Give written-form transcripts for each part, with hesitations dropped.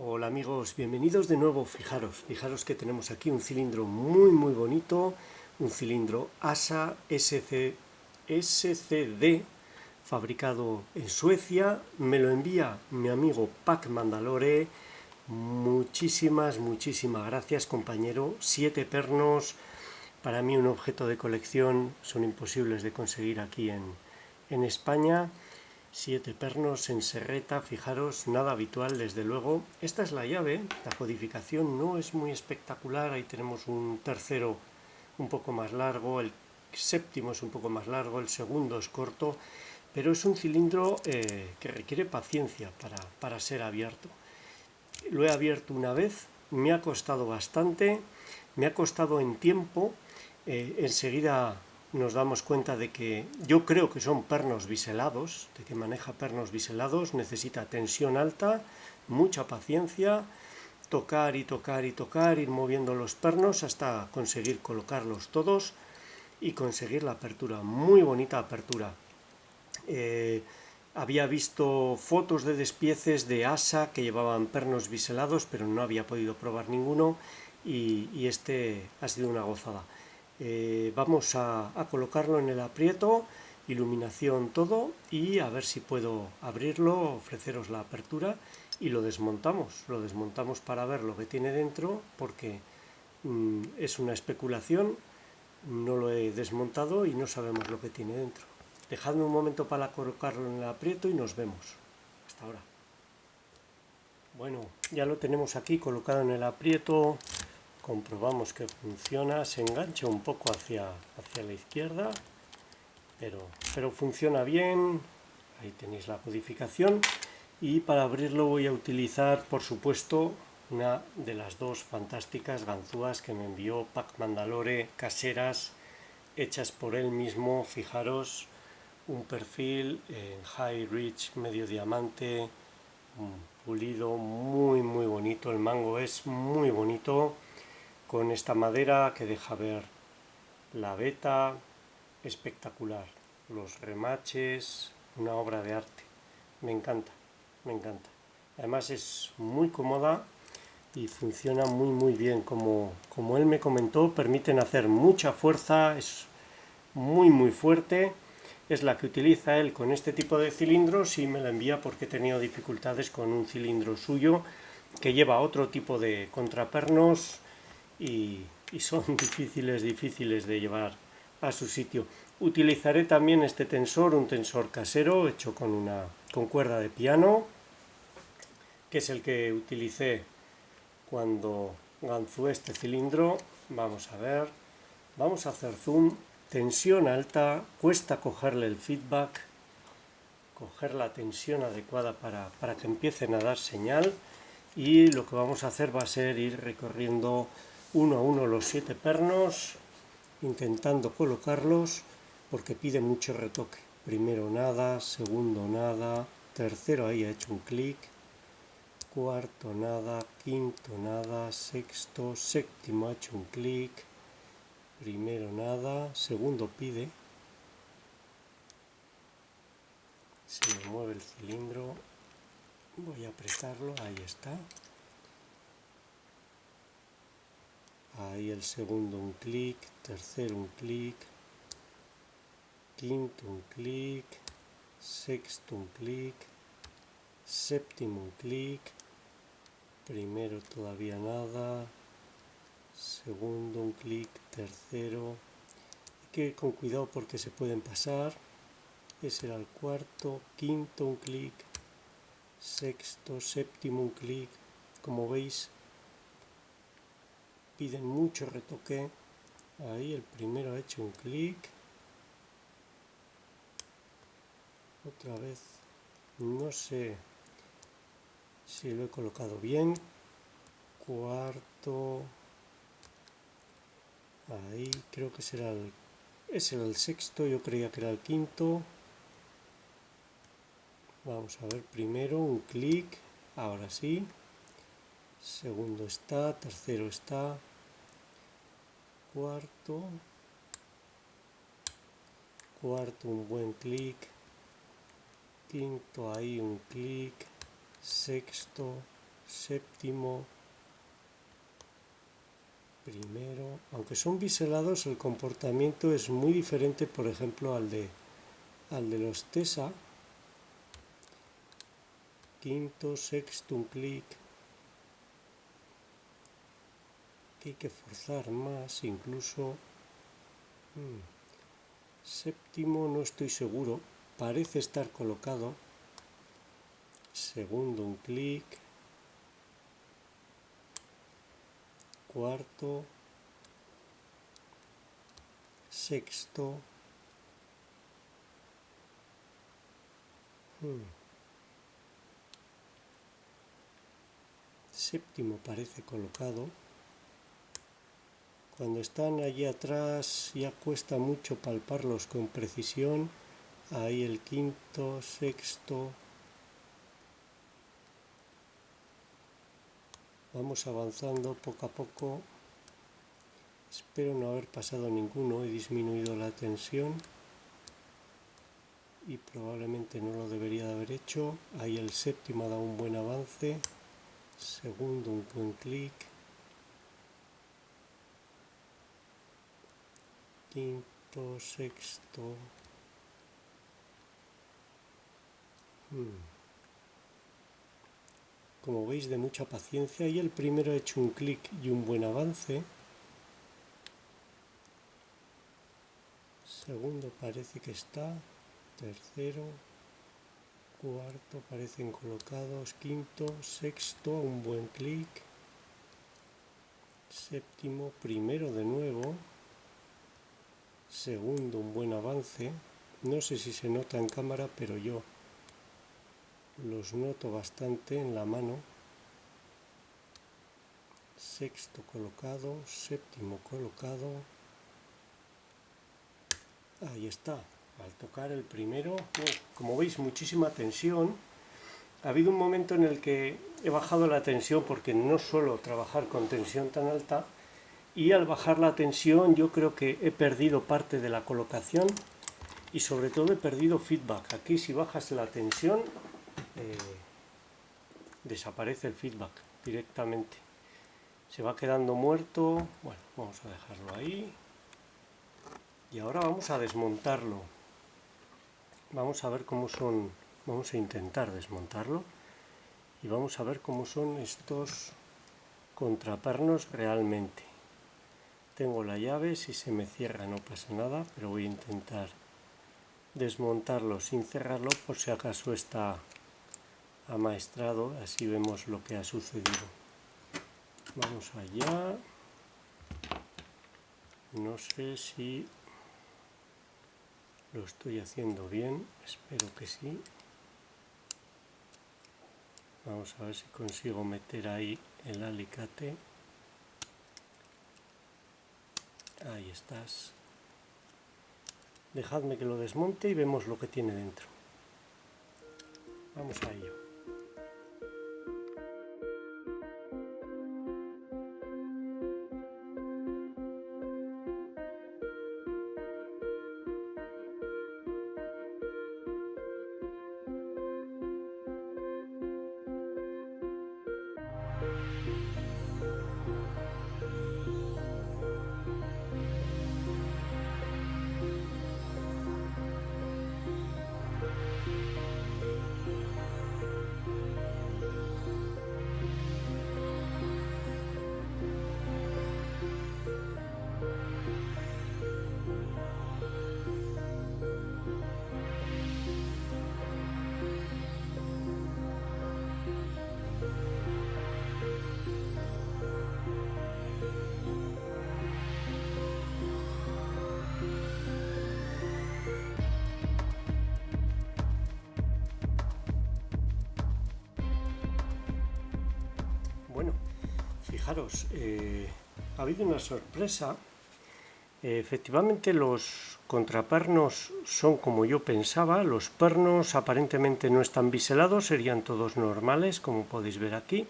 Hola amigos, bienvenidos de nuevo. Fijaros que tenemos aquí un cilindro muy bonito, un cilindro ASA SCD, fabricado en Suecia. Me lo envía mi amigo Pac Mandalore. Muchísimas gracias, compañero. 7 pernos, para mí un objeto de colección, son imposibles de conseguir aquí en España. 7 pernos en serreta, fijaros, nada habitual desde luego. Esta es la llave, la codificación no es muy espectacular. Ahí tenemos un tercero un poco más largo, el séptimo es un poco más largo, el segundo es corto, pero es un cilindro que requiere paciencia para ser abierto. Lo he abierto una vez, me ha costado bastante, me ha costado en tiempo. Enseguida nos damos cuenta de que yo creo que son pernos biselados, de que maneja pernos biselados, necesita tensión alta, mucha paciencia, tocar y tocar y tocar, ir moviendo los pernos hasta conseguir colocarlos todos y conseguir la apertura, muy bonita apertura. Había visto fotos de despieces de ASA que llevaban pernos biselados, pero no había podido probar ninguno y este ha sido una gozada. Vamos a colocarlo en el aprieto, iluminación todo, y a ver si puedo abrirlo, ofreceros la apertura y lo desmontamos para ver lo que tiene dentro, porque es una especulación, no lo he desmontado y no sabemos lo que tiene dentro. Dejadme un momento para colocarlo en el aprieto y nos vemos. Hasta ahora. Bueno, ya lo tenemos aquí colocado en el aprieto. Comprobamos que funciona, se engancha un poco hacia la izquierda, pero funciona bien. Ahí tenéis la codificación, y para abrirlo voy a utilizar, por supuesto, una de las dos fantásticas ganzúas que me envió Pac Mandalore, caseras, hechas por él mismo. Fijaros, un perfil en high reach, medio diamante, pulido, muy bonito. El mango es muy bonito, con esta madera que deja ver la veta, espectacular. Los remaches, una obra de arte. Me encanta. Además es muy cómoda y funciona muy bien. Como él me comentó, permiten hacer mucha fuerza, es muy fuerte. Es la que utiliza él con este tipo de cilindros y me la envía porque he tenido dificultades con un cilindro suyo que lleva otro tipo de contrapernos y son difíciles de llevar a su sitio. Utilizaré también este tensor, un tensor casero hecho con cuerda de piano, que es el que utilicé cuando ganzué este cilindro. Vamos a ver, vamos a hacer zoom. Tensión alta, cuesta cogerle el feedback, coger la tensión adecuada para que empiecen a dar señal, y lo que vamos a hacer va a ser ir recorriendo uno a uno los 7 pernos, intentando colocarlos, porque pide mucho retoque. Primero nada, segundo nada, tercero ahí ha hecho un clic, cuarto nada, quinto nada, sexto, séptimo ha hecho un clic, primero nada, segundo pide, se me mueve el cilindro, voy a apretarlo, ahí está. Ahí el segundo un clic, tercero un clic, quinto un clic, sexto un clic, séptimo un clic, primero todavía nada, segundo un clic, tercero. Hay que ir con cuidado porque se pueden pasar. Ese era el cuarto, quinto un clic, sexto, séptimo un clic. Como veis, piden mucho retoque. Ahí el primero ha hecho un clic. Otra vez, no sé si lo he colocado bien. Cuarto, ahí creo que ese era el sexto, yo creía que era el quinto. Vamos a ver, primero un clic, ahora sí. Segundo está, tercero está, cuarto un buen clic, quinto ahí un clic, sexto, séptimo, primero. Aunque son biselados, el comportamiento es muy diferente, por ejemplo, al de los Tesa. Quinto, sexto, un clic. Que hay que forzar más, incluso. Séptimo, no estoy seguro. Parece estar colocado. Segundo, un clic. Cuarto, sexto, séptimo parece colocado. Cuando están allí atrás ya cuesta mucho palparlos con precisión. Ahí el quinto, sexto. Vamos avanzando poco a poco. Espero no haber pasado ninguno. He disminuido la tensión y probablemente no lo debería de haber hecho. Ahí el séptimo ha dado un buen avance. Segundo, un buen clic. Quinto, sexto. Como veis, de mucha paciencia. Y el primero ha hecho un clic y un buen avance. Segundo parece que está. Tercero, cuarto parecen colocados. Quinto, sexto, un buen clic. Séptimo, primero de nuevo. Segundo, un buen avance. No sé si se nota en cámara, pero yo los noto bastante en la mano. Sexto colocado, séptimo colocado. Ahí está. Al tocar el primero, como veis, muchísima tensión. Ha habido un momento en el que he bajado la tensión porque no suelo trabajar con tensión tan alta, y al bajar la tensión yo creo que he perdido parte de la colocación y sobre todo he perdido feedback. Aquí si bajas la tensión desaparece el feedback directamente, se va quedando muerto. Bueno, vamos a dejarlo ahí y ahora vamos a desmontarlo. Vamos a ver cómo son, vamos a intentar desmontarlo y vamos a ver cómo son estos contrapernos realmente. Tengo la llave, si se me cierra no pasa nada, pero voy a intentar desmontarlo sin cerrarlo por si acaso está amaestrado, así vemos lo que ha sucedido. Vamos allá. No sé si lo estoy haciendo bien, espero que sí. Vamos a ver si consigo meter ahí el alicate. Ahí estás. Dejadme que lo desmonte y vemos lo que tiene dentro. Vamos a ello. Bueno, fijaros, ha habido una sorpresa. Efectivamente los contrapernos son como yo pensaba. Los pernos aparentemente no están biselados, serían todos normales, como podéis ver aquí.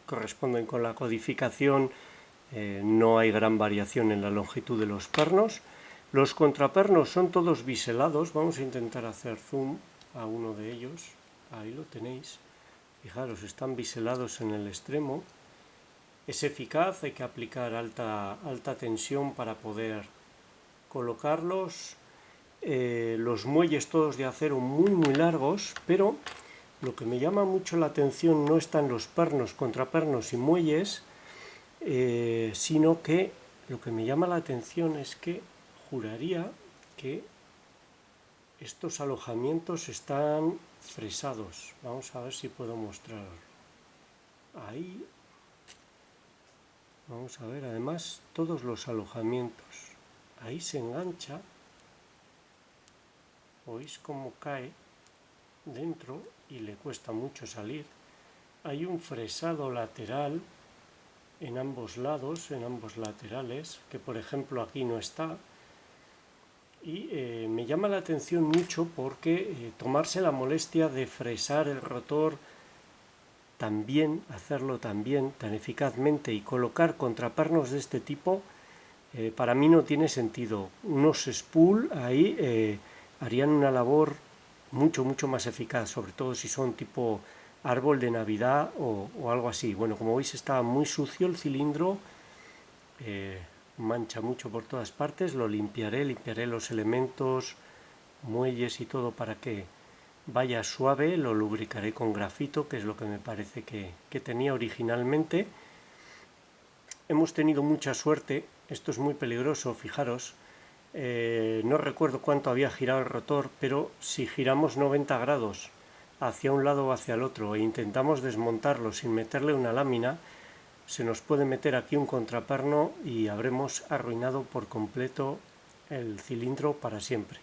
Corresponden con la codificación, no hay gran variación en la longitud de los pernos. Los contrapernos son todos biselados. Vamos a intentar hacer zoom a uno de ellos. Ahí lo tenéis. Fijaros, están biselados en el extremo. Es eficaz, hay que aplicar alta tensión para poder colocarlos. Los muelles todos de acero muy largos, pero lo que me llama mucho la atención no están los pernos, contrapernos y muelles, sino que lo que me llama la atención es que juraría que estos alojamientos están fresados. Vamos a ver si puedo mostrar ahí. Vamos a ver, además, todos los alojamientos. Ahí se engancha. ¿Oís cómo cae dentro y le cuesta mucho salir? Hay un fresado lateral en ambos lados, en ambos laterales, que por ejemplo aquí no está. Y me llama la atención mucho porque tomarse la molestia de fresar el rotor también, hacerlo también tan eficazmente y colocar contrapernos de este tipo, para mí no tiene sentido. Unos spool ahí harían una labor mucho más eficaz, sobre todo si son tipo árbol de Navidad o algo así. Bueno, como veis está muy sucio el cilindro, mancha mucho por todas partes. Lo limpiaré los elementos, muelles y todo para que vaya suave. Lo lubricaré con grafito, que es lo que me parece que tenía originalmente. Hemos tenido mucha suerte. Esto es muy peligroso, fijaros. No recuerdo cuánto había girado el rotor, pero si giramos 90 grados hacia un lado o hacia el otro e intentamos desmontarlo sin meterle una lámina, se nos puede meter aquí un contraperno y habremos arruinado por completo el cilindro para siempre.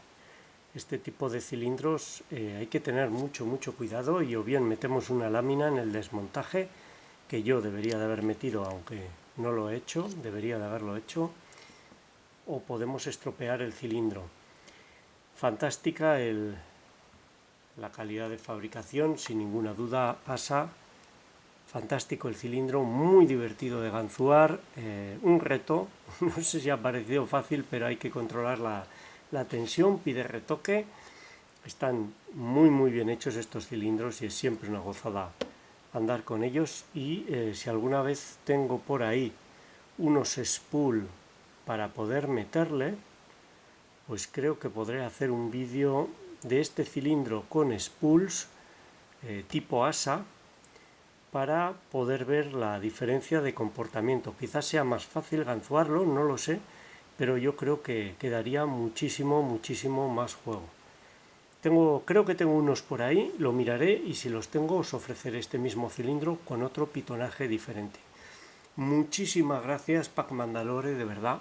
Este tipo de cilindros hay que tener mucho cuidado, y o bien metemos una lámina en el desmontaje, que yo debería de haber metido, aunque no lo he hecho, debería de haberlo hecho, o podemos estropear el cilindro. Fantástica la calidad de fabricación, sin ninguna duda, ASA. Fantástico el cilindro, muy divertido de ganzuar, un reto. No sé si ha parecido fácil, pero hay que controlar la tensión, pide retoque. Están muy bien hechos estos cilindros y es siempre una gozada andar con ellos. Y si alguna vez tengo por ahí unos spool para poder meterle, pues creo que podré hacer un vídeo de este cilindro con spools tipo ASA, para poder ver la diferencia de comportamiento. Quizás sea más fácil ganzuarlo, no lo sé, pero yo creo que quedaría muchísimo más juego. Creo que tengo unos por ahí, lo miraré, y si los tengo os ofreceré este mismo cilindro con otro pitonaje diferente. Muchísimas gracias, Pac Mandalore, de verdad.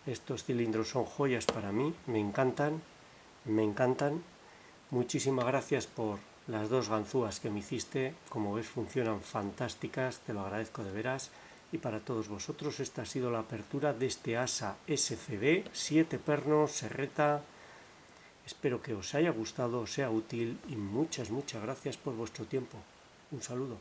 Estos cilindros son joyas para mí, me encantan. Muchísimas gracias por las dos ganzúas que me hiciste. Como ves, funcionan fantásticas, te lo agradezco de veras. Y para todos vosotros, esta ha sido la apertura de este ASA SCD, 7 pernos, serreta. Espero que os haya gustado, os sea útil, y muchas gracias por vuestro tiempo. Un saludo.